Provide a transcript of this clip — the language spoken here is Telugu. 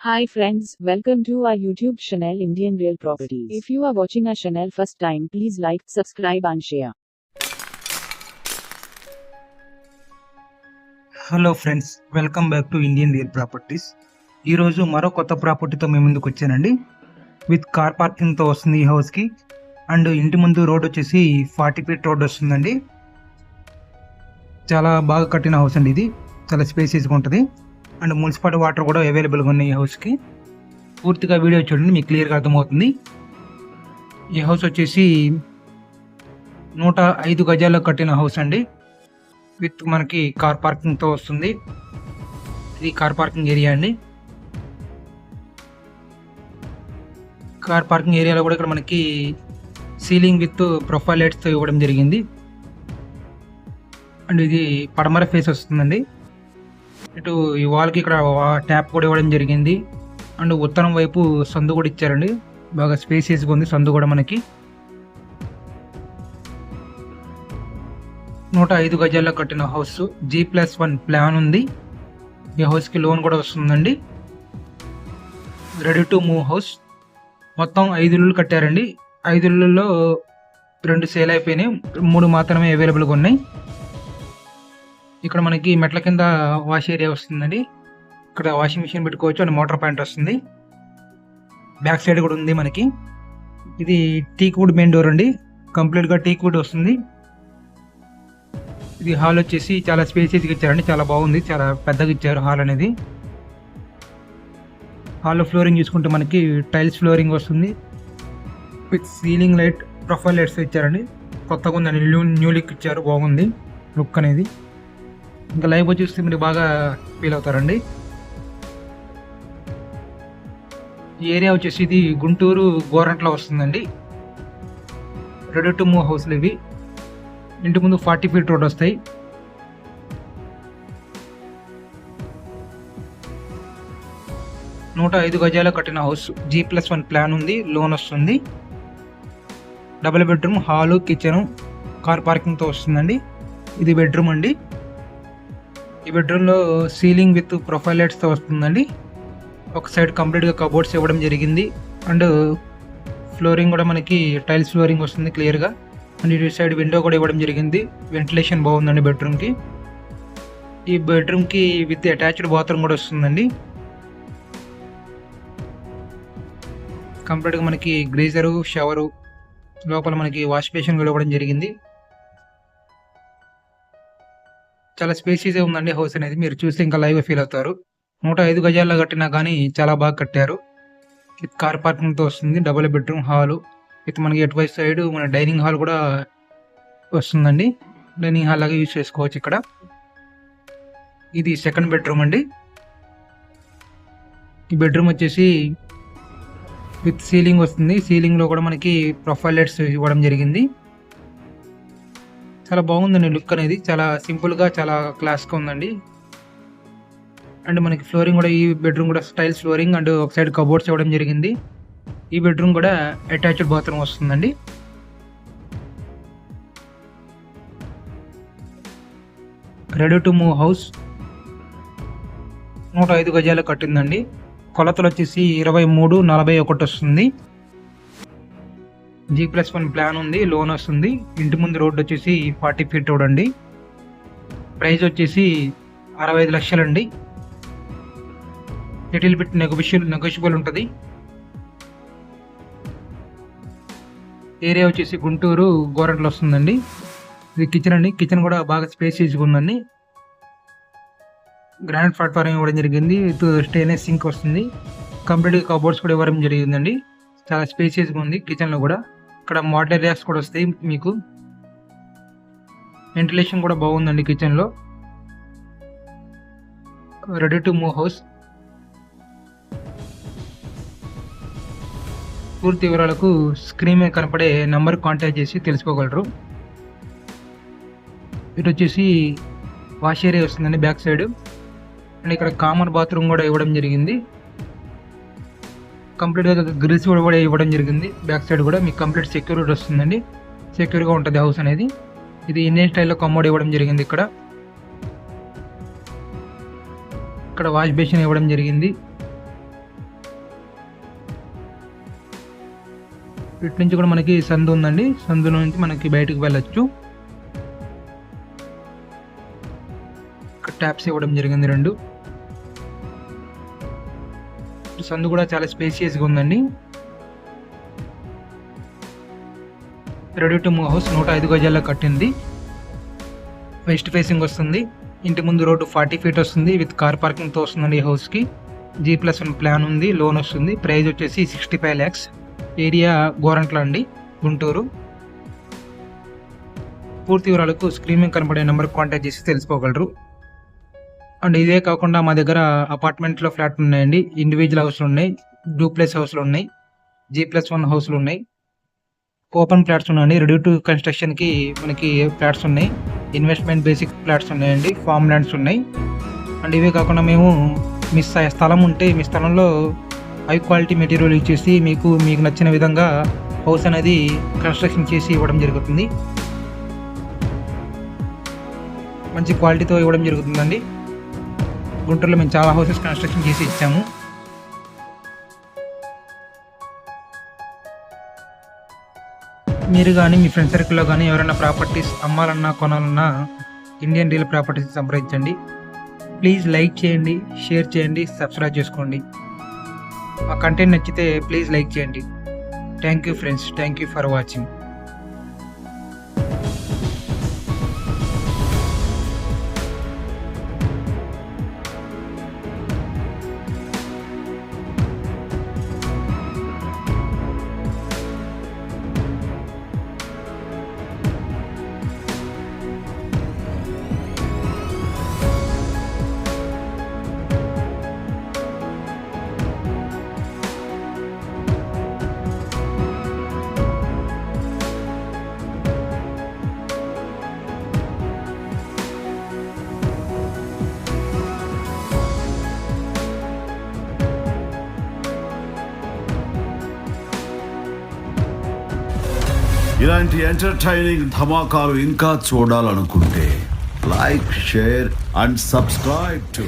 Hi friends, welcome to our YouTube channel Indian Real Properties. If you are watching our channel first time, please like, subscribe and share. Hello friends, welcome back to Indian real properties. ఈరోజు మరో కొత్త ప్రాపర్టీతో మేము ముందుకు వచ్చానండి. విత్ కార్ పార్కింగ్తో వస్తుంది ఈ హౌస్కి. అండ్ ఇంటి ముందు రోడ్ వచ్చేసి 40 ఫీట్ రోడ్ వస్తుందండి. చాలా బాగా కట్టిన హౌస్ అండి ఇది. చాలా స్పేసియస్గా ఉంటుంది. అండ్ మున్సిపల్ వాటర్ కూడా అవైలబుల్గా ఉన్నాయి ఈ హౌస్కి. పూర్తిగా వీడియో చూడండి, మీకు క్లియర్గా అర్థమవుతుంది. ఈ హౌస్ వచ్చేసి 105 గజాల్లో కట్టిన హౌస్ అండి. విత్ మనకి కార్ పార్కింగ్తో వస్తుంది. ఇది కార్ పార్కింగ్ ఏరియా అండి. కార్ పార్కింగ్ ఏరియాలో కూడా ఇక్కడ మనకి సీలింగ్ విత్ ప్రొఫైల్ లైట్స్తో ఇవ్వడం జరిగింది. అండ్ ఇది పడమర ఫేస్ వస్తుందండి. ఇటు ఈ వాల్కి ఇక్కడ ట్యాప్ కూడా ఇవ్వడం జరిగింది. అండ్ ఉత్తరం వైపు సందు కూడా ఇచ్చారండి. బాగా స్పేసియస్గా ఉంది సందు కూడా మనకి. 105 గజాల్లో కట్టిన హౌస్, G+1 ప్లాన్ ఉంది. ఈ హౌస్కి లోన్ కూడా వస్తుందండి. Ready to move house. మొత్తం 5 ఇళ్ళు కట్టారండి. 5 ఇళ్ళల్లో 2 సేల్ అయిపోయినాయి, 3 మాత్రమే అవైలబుల్గా ఉన్నాయి. ఇక్కడ మనకి మెట్ల కింద వాష్ ఏరియా వస్తుందండి. ఇక్కడ వాషింగ్ మిషన్ పెట్టుకోవచ్చు అండ్ మోటార్ పాయింట్ వస్తుంది. బ్యాక్ సైడ్ కూడా ఉంది మనకి. ఇది టీక్ వుడ్ మెయిన్ డోర్ అండి. కంప్లీట్గా టీక్ వుడ్ వస్తుంది. ఇది హాల్ వచ్చేసి చాలా స్పేసియస్గా ఇచ్చారండి. చాలా బాగుంది, చాలా పెద్దగా ఇచ్చారు హాల్ అనేది. హాల్లో ఫ్లోరింగ్ చూసుకుంటే మనకి టైల్స్ ఫ్లోరింగ్ వస్తుంది. With ceiling light profile lights ఇచ్చారండి. కొత్తగా ఉందండి, న్యూ లుక్ ఇచ్చారు. బాగుంది లుక్ అనేది. ఇంకా లైవ్ చూస్తే మీరు బాగా ఫీల్ అవుతారండి. ఈ ఏరియా వచ్చేసి ఇది గుంటూరు గోరంట్లో వస్తుందండి. రెడీ టు మూవ్ హౌస్లు ఇవి. ఇంటి ముందు 40 ఫీట్ రోడ్ వస్తాయి. నూట 5 గజాల్లో కట్టిన హౌస్, G+1 ప్లాన్ ఉంది, లోన్ వస్తుంది. Double bedroom, hall, kitchen, car పార్కింగ్తో వస్తుందండి. ఇది బెడ్రూమ్ అండి. ఈ బెడ్రూమ్లో సీలింగ్ విత్ ప్రొఫైల్ లైట్స్తో వస్తుందండి. ఒక సైడ్ కంప్లీట్గా కబోర్డ్స్ ఇవ్వడం జరిగింది. అండ్ ఫ్లోరింగ్ కూడా మనకి టైల్స్ ఫ్లోరింగ్ వస్తుంది క్లియర్గా. అండ్ ఇటు సైడ్ విండో కూడా ఇవ్వడం జరిగింది. వెంటిలేషన్ బాగుందండి బెడ్రూమ్కి. ఈ బెడ్రూమ్కి విత్ అటాచ్డ్ బాత్రూమ్ కూడా వస్తుందండి. కంప్లీట్గా మనకి గ్రీజరు, షవరు, లోపల మనకి వాష్ బేసిన్ కూడా ఇవ్వడం జరిగింది. చాలా స్పేసీగా ఉందండి హౌస్ అనేది. మీరు చూస్తే ఇంకా లైవ్గా ఫీల్ అవుతారు. 105 గజాల్లో కట్టినా కానీ చాలా బాగా కట్టారు. విత్ కార్ పార్కింగ్తో వస్తుంది. డబుల్ బెడ్రూమ్, హాలు విత్ మనకి ఎటువైపు సైడ్ మన డైనింగ్ హాల్ కూడా వస్తుందండి. డైనింగ్ హాల్ లాగా యూజ్ చేసుకోవచ్చు ఇక్కడ. ఇది సెకండ్ బెడ్రూమ్ అండి. ఈ బెడ్రూమ్ వచ్చేసి విత్ సీలింగ్ వస్తుంది. సీలింగ్లో కూడా మనకి ప్రొఫైల్ లైట్స్ ఇవ్వడం జరిగింది. చాలా బాగుందండి లుక్ అనేది. చాలా సింపుల్గా, చాలా క్లాస్గా ఉందండి. అండ్ మనకి ఫ్లోరింగ్ కూడా ఈ బెడ్రూమ్ కూడా స్టైల్స్ ఫ్లోరింగ్ అండ్ ఒక సైడ్ కబోర్డ్స్ ఇవ్వడం జరిగింది. ఈ బెడ్రూమ్ కూడా అటాచ్డ్ బాత్రూమ్ వస్తుందండి. రెడీ టు మూవ్ హౌస్, 105 గజాలు కట్టిందండి. కొలతలు వచ్చేసి 23/41 వస్తుంది. G+1 ప్లాన్ ఉంది, లోన్ వస్తుంది. ఇంటి ముందు రోడ్ వచ్చేసి 40 ఫీట్ రోడ్ అండి. ప్రైస్ వచ్చేసి 65 లక్షలు అండి. లిటిల్ బిట్ నెగోషియబుల్ ఉంటుంది. ఏరియా వచ్చేసి గుంటూరు గోరంట్లో వస్తుందండి. ఇది కిచెన్ అండి. కిచెన్ కూడా బాగా స్పేసియస్గా ఉందండి. గ్రానైట్ ప్లాట్ఫారం ఇవ్వడం జరిగింది. విత్ స్టెయిన్లెస్ సింక్ వస్తుంది. కంప్లీట్గా కబోర్డ్స్ కూడా ఇవ్వడం జరిగిందండి. చాలా స్పేసియస్గా ఉంది కిచెన్లో కూడా. ఇక్కడ మోడల్ ఏరియాస్ కూడా వస్తాయి మీకు. వెంటిలేషన్ కూడా బాగుందండి కిచెన్లో. Ready to move house. పూర్తి వివరాలకు స్క్రీన్ మీద కనపడే నెంబర్ కాంటాక్ట్ చేసి తెలుసుకోగలరు. ఇటు వచ్చేసి వాష్ ఏరియా వస్తుందండి బ్యాక్ సైడ్. అండ్ ఇక్కడ కామన్ బాత్రూమ్ కూడా ఇవ్వడం జరిగింది. కంప్లీట్గా గ్రిల్స్ కూడా ఇవ్వడం జరిగింది. బ్యాక్ సైడ్ కూడా మీకు కంప్లీట్ సెక్యూరిటీ వస్తుందండి. సెక్యూర్గా ఉంటుంది హౌస్ అనేది. ఇది ఇండియన్ స్టైల్లో కమోడ్ ఇవ్వడం జరిగింది. ఇక్కడ వాష్ బేసిన్ ఇవ్వడం జరిగింది. ఇటు నుంచి కూడా మనకి సందు ఉందండి, సందు నుంచి మనకి బయటకు వెళ్ళొచ్చు. ఇక్కడ ట్యాప్స్ ఇవ్వడం జరిగింది 2. సందు కూడా చాలా స్పేసియస్గా ఉందండి. రెడీ టు మూవ్ హౌస్ 105 గజాల్లో కట్టింది. వెస్ట్ ఫేసింగ్ వస్తుంది. ఇంటి ముందు రోడ్డు 40 feet వస్తుంది. విత్ కార్ పార్కింగ్తో వస్తుందండి ఈ హౌస్కి. G+1 ప్లాన్ ఉంది, లోన్ వస్తుంది. ప్రైస్ వచ్చేసి 65 lakhs. ఏరియా గోరంట్ల అండి, గుంటూరు. పూర్తి వివరాలకు స్క్రీన్ మీద కనబడే నెంబర్కి కాంటాక్ట్ చేసి తెలుసుకోగలరు. అండ్ ఇదే కాకుండా మా దగ్గర అపార్ట్మెంట్లో ఫ్లాట్లు ఉన్నాయండి, ఇండివిజువల్ హౌస్లు ఉన్నాయి, డూప్లెక్స్ హౌస్లు ఉన్నాయి, G+1 హౌస్లు ఉన్నాయి, ఓపెన్ ఫ్లాట్స్ ఉన్నాయండి. రెడీ టు కన్స్ట్రక్షన్కి మనకి ఫ్లాట్స్ ఉన్నాయి, ఇన్వెస్ట్మెంట్ బేసిక్ ఫ్లాట్స్ ఉన్నాయండి, ఫామ్ ల్యాండ్స్ ఉన్నాయి. అండ్ ఇవే కాకుండా మేము మీ స్థలం ఉంటే మీ స్థలంలో హై క్వాలిటీ మెటీరియల్ ఇచ్చేసి మీకు నచ్చిన విధంగా హౌస్ అనేది కన్స్ట్రక్షన్ చేసి ఇవ్వడం జరుగుతుంది. మంచి క్వాలిటీతో ఇవ్వడం జరుగుతుందండి. గుంటూరులో మేము చాలా హౌసెస్ కన్స్ట్రక్షన్ చేసి ఇచ్చాము. మీరు కానీ మీ ఫ్రెండ్ సర్కిల్లో కానీ ఎవరైనా ప్రాపర్టీస్ అమ్మాలన్నా కొనాలన్నా ఇండియన్ రియల్ ప్రాపర్టీస్ సంప్రదించండి. ప్లీజ్ లైక్ చేయండి, షేర్ చేయండి, సబ్స్క్రైబ్ చేసుకోండి. మా కంటెంట్ నచ్చితే ప్లీజ్ లైక్ చేయండి. Thank you friends, thank you for watching. ఇలాంటి ఎంటర్టైనింగ్ ధమాకాలు ఇంకా చూడాలనుకుంటే like, share and subscribe to